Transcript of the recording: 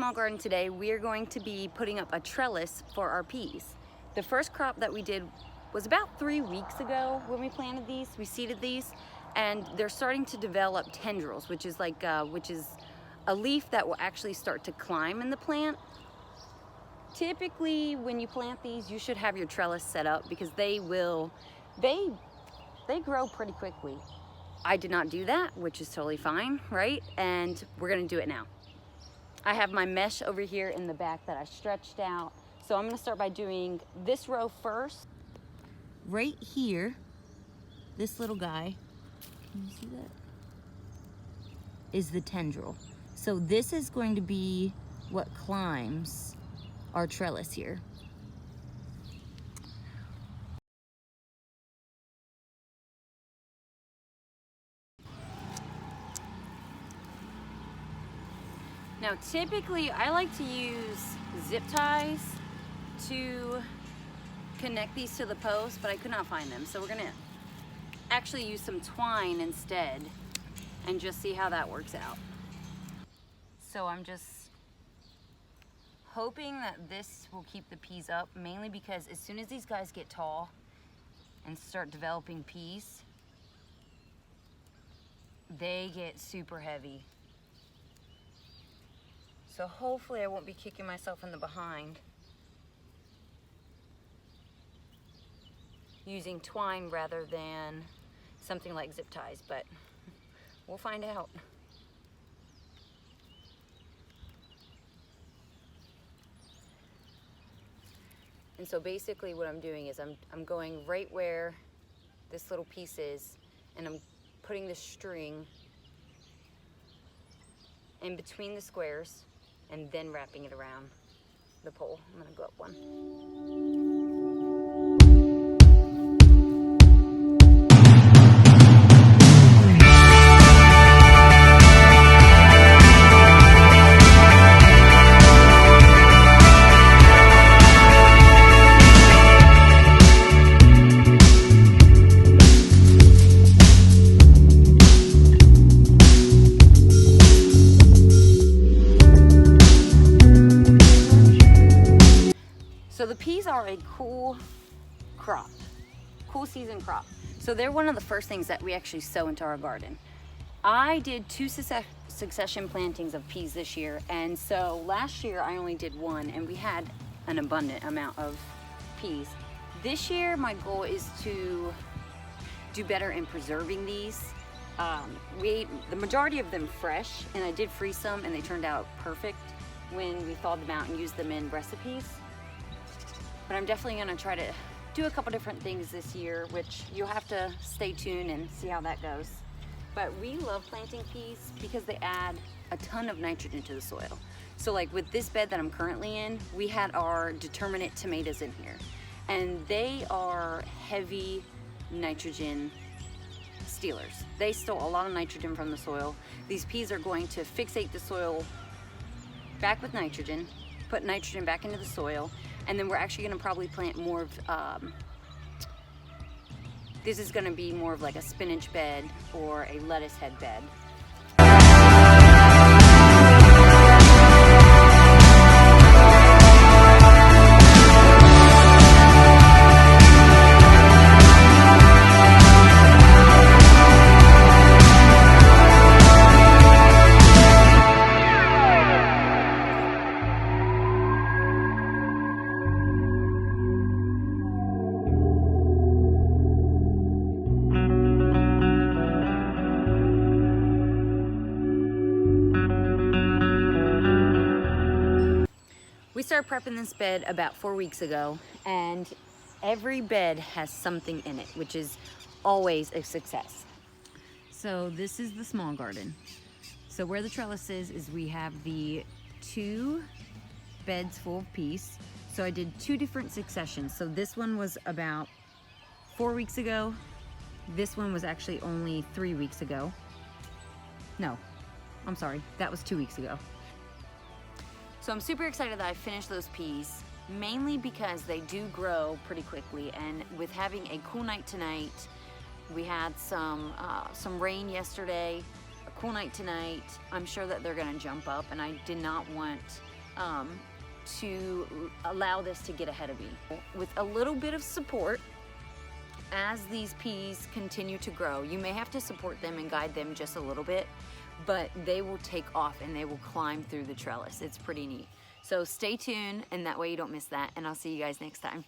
small garden today, we are going to be putting up a trellis for our peas. The first crop that we did was about 3 weeks ago when we planted these. We seeded these, and they're starting to develop tendrils, which is a leaf that will actually start to climb in the plant. Typically, when you plant these, you should have your trellis set up because they grow pretty quickly. I did not do that, which is totally fine, right? And we're gonna do it now. I have my mesh over here in the back that I stretched out. So I'm gonna start by doing this row first. Right here, this little guy, can you see that? Is the tendril. So this is going to be what climbs our trellis here. Now typically I like to use zip ties to connect these to the post, but I could not find them. So we're gonna actually use some twine instead and just see how that works out. So I'm just hoping that this will keep the peas up, mainly because as soon as these guys get tall and start developing peas, they get super heavy. So hopefully I won't be kicking myself in the behind using twine rather than something like zip ties, but we'll find out. And so basically what I'm doing is I'm going right where this little piece is, and I'm putting the string in between the squares and then wrapping it around the pole. I'm gonna go up one. So the peas are a cool season crop. So they're one of the first things that we actually sow into our garden. I did 2 succession plantings of peas this year, and so last year I only did 1, and we had an abundant amount of peas. This year my goal is to do better in preserving these. We ate the majority of them fresh, and I did freeze some, and they turned out perfect when we thawed them out and used them in recipes. But I'm definitely gonna try to do a couple different things this year, which you'll have to stay tuned and see how that goes. But we love planting peas because they add a ton of nitrogen to the soil. So like with this bed that I'm currently in, we had our determinate tomatoes in here, and they are heavy nitrogen stealers. They stole a lot of nitrogen from the soil. These peas are going to fixate the soil back with nitrogen, put nitrogen back into the soil, and then we're actually gonna probably plant more of, this is gonna be more of like a spinach bed or a lettuce head bed. We started prepping this bed about 4 weeks ago, and every bed has something in it, which is always a success. So this is the small garden. So where the trellis is we have the 2 beds full of peas. So I did 2 different successions. So this one was about 4 weeks ago. This one was actually only 3 weeks ago. No, I'm sorry, that was 2 weeks ago. So I'm super excited that I finished those peas, mainly because they do grow pretty quickly, and with having a cool night tonight, we had some rain yesterday, a cool night tonight, I'm sure that they're gonna jump up, and I did not want to allow this to get ahead of me. With a little bit of support, as these peas continue to grow, you may have to support them and guide them just a little bit, but they will take off and they will climb through the trellis. It's pretty neat. So stay tuned, and that way you don't miss that, and I'll see you guys next time.